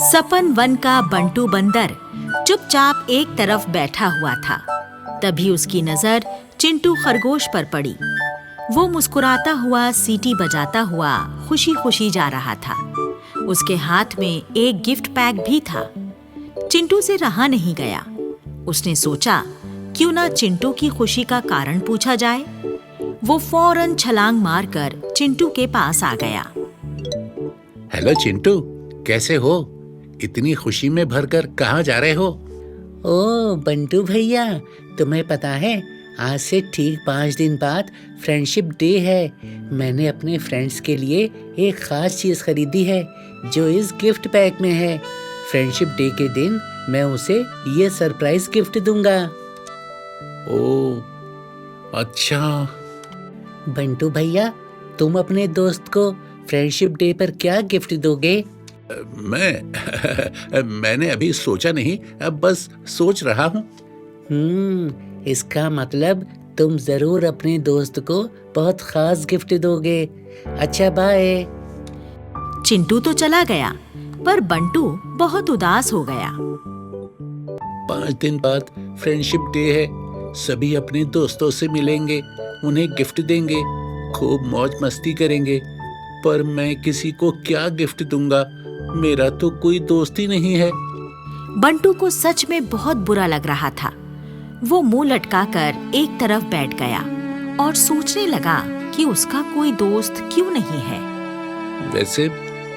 सपन one का बंटू बंदर चुपचाप एक तरफ बैठा हुआ था। तभी उसकी नजर चिंटू खरगोश पर पड़ी। वो मुस्कुराता हुआ सीटी बजाता हुआ खुशी खुशी जा रहा था। उसके हाथ में एक गिफ्ट पैक भी था। चिंटू से रहा नहीं गया। उसने सोचा, क्यों ना चिंटू की खुशी का कारण पूछा जाए। वो फौरन छलांग मारकर चिंटू के पास आ गया। हेलो चिंटू, कैसे हो? इतनी खुशी में भरकर कहाँ जा रहे हो? ओ बंटू भैया, तुम्हें पता है आज से ठीक 5 दिन बाद फ्रेंडशिप डे है। मैंने अपने फ्रेंड्स के लिए एक खास चीज खरीदी है जो इस गिफ्ट पैक में है। फ्रेंडशिप डे के दिन मैं उसे ये सरप्राइज गिफ्ट दूंगा। ओह, अच्छा। बंटू भैया, तुम अपने दोस्त को फ्रेंडशिप डे पर क्या गिफ्ट दोगे? मैंने अभी सोचा नहीं, अब बस सोच रहा हूँ। इसका मतलब तुम जरूर अपने दोस्त को बहुत खास गिफ्ट दोगे। अच्छा, बाय। चिंटू तो चला गया, पर बंटू बहुत उदास हो गया। 5 दिन बाद फ्रेंडशिप डे है। सभी अपने दोस्तों से मिलेंगे, उन्हें गिफ्ट देंगे, खूब मौज मस्ती करेंगे। पर मैं किसी को क्या गिफ्ट दूंगा? मेरा तो कोई दोस्त ही नहीं है। बंटू को सच में बहुत बुरा लग रहा था। वो मुंह लटकाकर एक तरफ बैठ गया और सोचने लगा कि उसका कोई दोस्त क्यों नहीं है। वैसे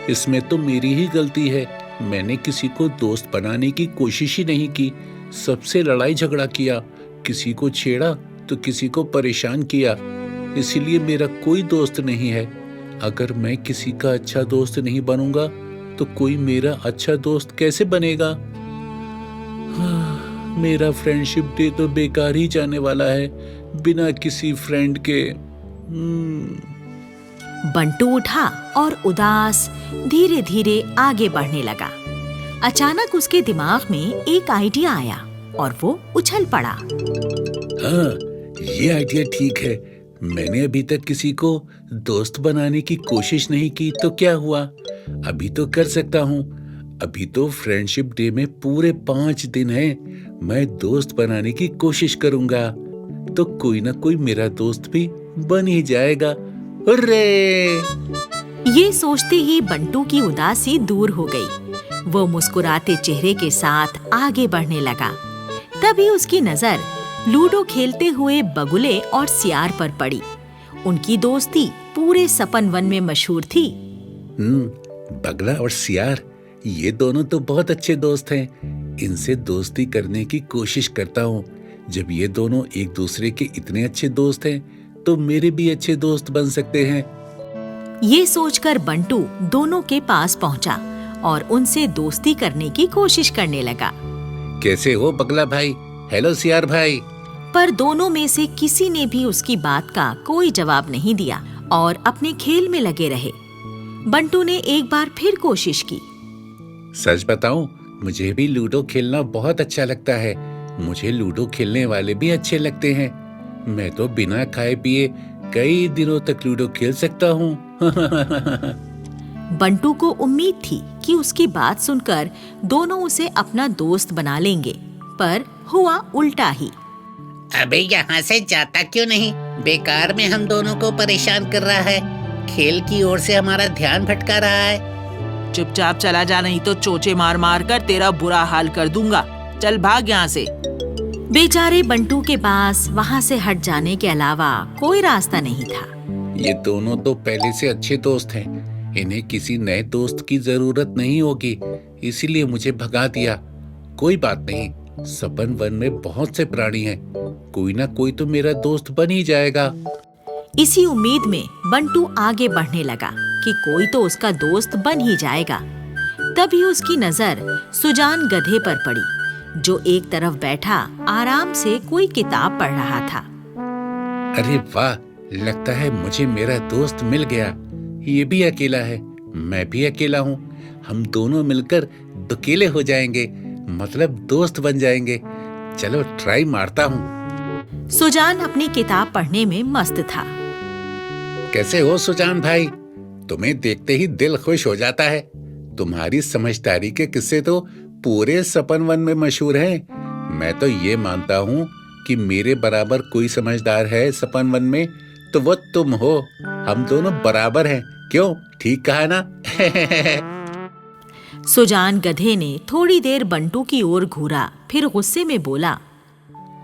इसमें तो मेरी ही गलती है। मैंने किसी को दोस्त बनाने की कोशिश ही नहीं की। सबसे लड़ाई झगड़ा किया, किसी को छेड़ा तो किसी को परेशान किया। इसीलिए मेरा कोई दोस्त नहीं है। अगर मैं किसी का अच्छा दोस्त नहीं बनूंगा तो कोई मेरा अच्छा दोस्त कैसे बनेगा? मेरा फ्रेंडशिप डे तो बेकार ही जाने वाला है, बिना किसी फ्रेंड के। बंटू उठा और उदास धीरे धीरे आगे बढ़ने लगा। अचानक उसके दिमाग में एक आइडिया आया और वो उछल पड़ा। हाँ, ये आइडिया ठीक है। मैंने अभी तक किसी को दोस्त बनाने की कोशिश नहीं की तो क्या हुआ? अभी तो कर सकता हूँ। अभी तो फ्रेंडशिप डे में पूरे 5 दिन हैं। मैं दोस्त बनाने की कोशिश करूंगा तो कोई ना कोई मेरा दोस्त भी बन ही जाएगा। हुर्रे! ये सोचते ही बंटू की उदासी दूर हो गई। वो मुस्कुराते चेहरे के साथ आगे बढ़ने लगा। तभी उसकी नजर लूडो खेलते हुए बगुले और सियार पर पड़ी। उनकी दोस्ती पूरे सपन वन में मशहूर थी। बगला और सियार, ये दोनों तो बहुत अच्छे दोस्त हैं। इनसे दोस्ती करने की कोशिश करता हूँ। जब ये दोनों एक दूसरे के इतने अच्छे दोस्त हैं तो मेरे भी अच्छे दोस्त बन सकते हैं। ये सोचकर बंटू दोनों के पास पहुंचा और उनसे दोस्ती करने की कोशिश करने लगा। कैसे हो बगला भाई? हेलो सियार भाई। पर दोनों में से किसी ने भी उसकी बात का कोई जवाब नहीं दिया और अपने खेल में लगे रहे। बंटू ने एक बार फिर कोशिश की। सच बताऊं, मुझे भी लूडो खेलना बहुत अच्छा लगता है। मुझे लूडो खेलने वाले भी अच्छे लगते हैं। मैं तो बिना खाए पिए कई दिनों तक लूडो खेल सकता हूँ। बंटू को उम्मीद थी कि उसकी बात सुनकर दोनों उसे अपना दोस्त बना लेंगे, पर हुआ उल्टा ही। अबे यहाँ से जाता क्यों नहीं? बेकार में हम दोनों को परेशान कर रहा है। खेल की ओर से हमारा ध्यान भटका रहा है। चुपचाप चला जा, नहीं तो चोचे मार मार कर तेरा बुरा हाल कर दूंगा। चल भाग यहाँ से। बेचारे बंटू के पास वहाँ से हट जाने के अलावा कोई रास्ता नहीं था। ये दोनों तो पहले से अच्छे दोस्त हैं। इन्हें किसी नए दोस्त की जरूरत नहीं होगी, इसीलिए मुझे भगा दिया। कोई बात नहीं, सपन वन में बहुत से प्राणी हैं। कोई ना कोई तो मेरा दोस्त बन ही जाएगा। इसी उम्मीद में बंटू आगे बढ़ने लगा कि कोई तो उसका दोस्त बन ही जाएगा। तभी उसकी नजर सुजान गधे पर पड़ी, जो एक तरफ बैठा आराम से कोई किताब पढ़ रहा था। अरे वाह, लगता है मुझे मेरा दोस्त मिल गया। ये भी अकेला है, मैं भी अकेला हूँ। हम दोनों मिलकर दुकेले हो जाएंगे, मतलब दोस्त बन जाएंगे। चलो ट्राई मारता हूँ। सुजान अपनी किताब पढ़ने में मस्त था। कैसे हो सुजान भाई? तुम्हें देखते ही दिल खुश हो जाता है। तुम्हारी समझदारी के किस्से तो पूरे सपन वन में मशहूर हैं। मैं तो ये मानता हूँ कि मेरे बराबर कोई समझदार है सपन वन में तो वो तुम हो। हम दोनों बराबर हैं। क्यों, ठीक कहा ना? सुजान गधे ने थोड़ी देर बंटू की ओर घूरा, फिर गुस्से में बोला,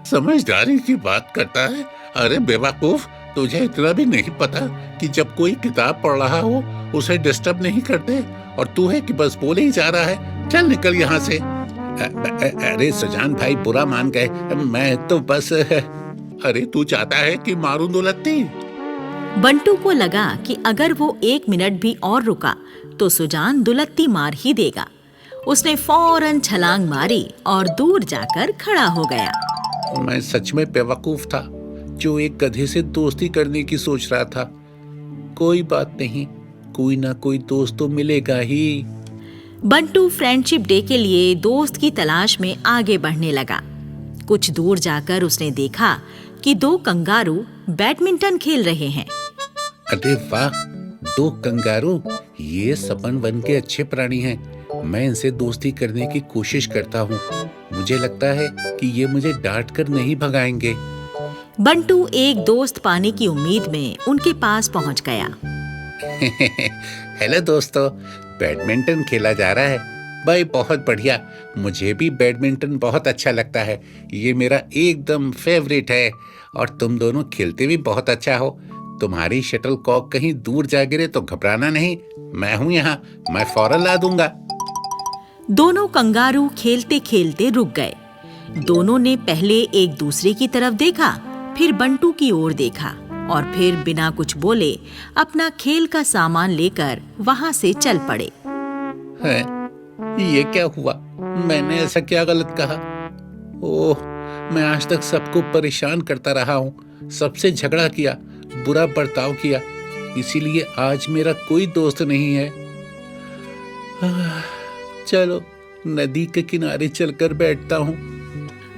समझदारी की बात करता है? अरे बेवकूफ, तुझे इतना भी नहीं पता कि जब कोई किताब पढ़ रहा हो उसे डिस्टर्ब नहीं करते, और तू है कि बस बोले ही जा रहा है। चल निकल यहाँ से। अरे सुजान भाई बुरा मान गए, मैं तो बस। अरे तू चाहता है कि मारूं दुलत्ती? बंटू को लगा कि अगर वो 1 मिनट भी और रुका तो सुजान दुलत्ती मार ही देगा। उसने फौरन छलांग मारी और दूर जाकर खड़ा हो गया। मैं सच में बेवकूफ था जो एक गधे से दोस्ती करने की सोच रहा था। कोई बात नहीं, कोई ना कोई दोस्त तो मिलेगा ही। बंटू फ्रेंडशिप डे के लिए दोस्त की तलाश में आगे बढ़ने लगा। कुछ दूर जाकर उसने देखा कि 2 कंगारू बैडमिंटन खेल रहे हैं। अरे वाह, 2 कंगारू, ये सपन वन के अच्छे प्राणी हैं। मैं इनसे दोस्ती करने की कोशिश करता हूँ। मुझे लगता है कि ये मुझे डांट कर नहीं भगाएंगे। बंटू एक दोस्त पाने की उम्मीद में उनके पास पहुँच गया। हेलो दोस्तों, बैडमिंटन खेला जा रहा है। भाई बहुत बढ़िया, मुझे भी बैडमिंटन बहुत अच्छा लगता है। ये मेरा एकदम फेवरेट है, और तुम दोनों खेलते भी बहुत अच्छा हो। तुम्हारी शटल कॉक कहीं दूर जा गिरे तो घबराना नहीं, मैं हूं यहाँ, मैं फौरन ला दूंगा। दोनों कंगारू खेलते खेलते रुक गए। दोनों ने पहले एक दूसरे की तरफ देखा, फिर बंटू की ओर देखा और फिर बिना कुछ बोले अपना खेल का सामान लेकर वहां से चल पड़े। है, ये क्या हुआ? मैंने ऐसा क्या गलत कहा? ओह, मैं आज तक सबको परेशान करता रहा हूँ, सबसे झगड़ा किया, बुरा बर्ताव किया, इसीलिए आज मेरा कोई दोस्त नहीं है। चलो नदी के किनारे चलकर बैठता हूँ।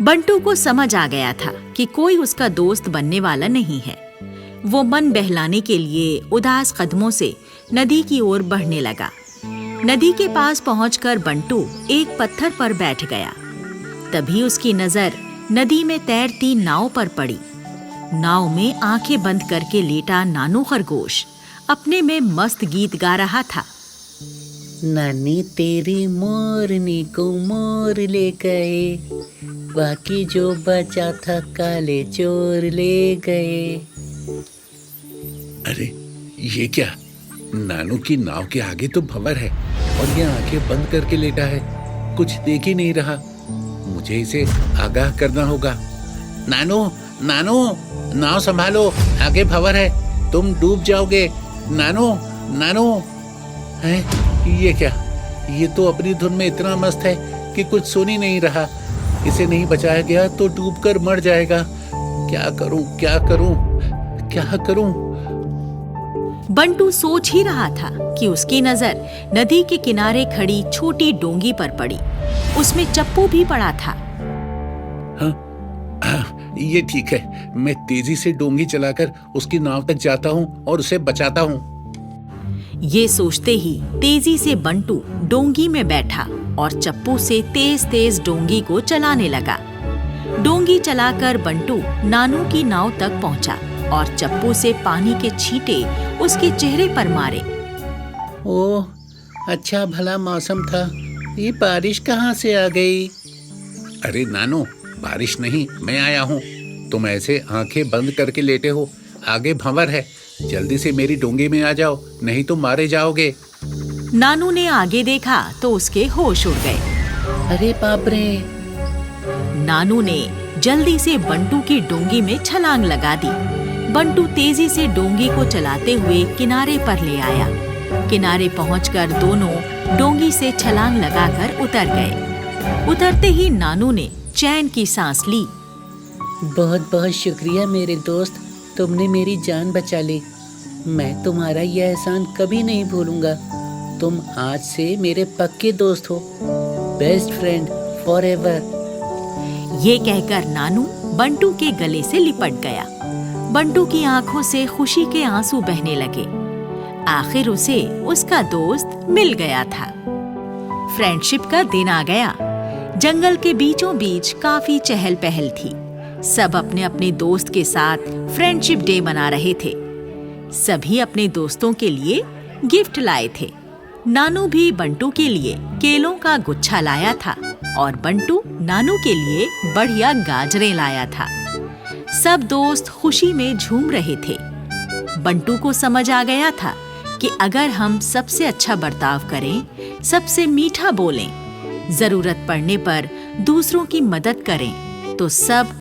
बंटू को समझ आ गया था कि कोई उसका दोस्त बनने वाला नहीं है। वो मन बहलाने के लिए उदास कदमों से नदी की ओर बढ़ने लगा। नदी के पास पहुंचकर बंटू एक पत्थर पर बैठ गया। तभी उसकी नजर नदी में तैरती नाव पर पड़ी। नाव में आंखें बंद करके लेटा नानू खरगोश अपने में मस्त गीत गा रहा था। नानी तेरी मोरनी को मोर ले गए, बाकी जो बचा था काले चोर ले गए। अरे ये क्या? नानू की नाव के आगे तो भंवर है और ये आंखें बंद करके लेटा है, कुछ देख ही नहीं रहा। मुझे इसे आगाह करना होगा। नानू, नानू, नाव संभालो, आगे भंवर है, तुम डूब जाओगे। नानू, नानू। हैं? ये क्या? ये तो अपनी धुन में इतना मस्त है कि कुछ सुन ही नहीं रहा। इसे नहीं बचाया गया तो डूबकर मर जाएगा। क्या करूं, क्या करूं, क्या करूं? बंटू सोच ही रहा था कि उसकी नजर नदी के किनारे खड़ी छोटी डोंगी पर पड़ी। उसमें चप्पू भी पड़ा था। हाँ, ये ठीक है। मैं तेजी से डोंगी चलाकर उसकी नाव तक जाता हूँ और उसे बचाता हूँ। ये सोचते ही तेजी से बंटू डोंगी में बैठा और चप्पू से तेज तेज डोंगी को चलाने लगा। डोंगी चलाकर बंटू नानू की नाव तक पहुंचा और चप्पू से पानी के छींटे उसके चेहरे पर मारे। ओह, अच्छा भला मौसम था, ये बारिश कहाँ से आ गई? अरे नानू, बारिश नहीं, मैं आया हूँ। तुम ऐसे आंखें बंद करके लेटे हो, आगे भंवर है। जल्दी से मेरी डोंगी में आ जाओ, नहीं तो मारे जाओगे। नानू ने आगे देखा तो उसके होश उड़ गए। अरे बाप रे! नानू ने जल्दी से बंटू की डोंगी में छलांग लगा दी। बंटू तेजी से डोंगी को चलाते हुए किनारे पर ले आया। किनारे पहुंचकर दोनों डोंगी से छलांग लगाकर उतर गए। उतरते ही नानू ने चैन की सांस ली। बहुत बहुत शुक्रिया मेरे दोस्त, तुमने मेरी जान बचा ली। मैं तुम्हारा यह एहसान कभी नहीं भूलूंगा। तुम आज से मेरे पक्के दोस्त हो, बेस्ट फ्रेंड फॉरएवर। ये कहकर नानू बंटू के गले से लिपट गया। बंटू की आंखों से खुशी के आंसू बहने लगे। आखिर उसे उसका दोस्त मिल गया था। फ्रेंडशिप का दिन आ गया। जंगल के बीचों बीच काफी चहल पहल थी। सब अपने अपने दोस्त के साथ फ्रेंडशिप डे मना रहे थे। सभी अपने दोस्तों के लिए गिफ्ट लाए थे। नानू भी बंटू के लिए केलों का गुच्छा लाया था और बंटू नानू के लिए बढ़िया गाजरें लाया था। सब दोस्त खुशी में झूम रहे थे। बंटू को समझ आ गया था कि अगर हम सबसे अच्छा बर्ताव करें, सबसे मीठा बोलें, जरूरत पड़ने पर दूसरों की मदद करें, तो सब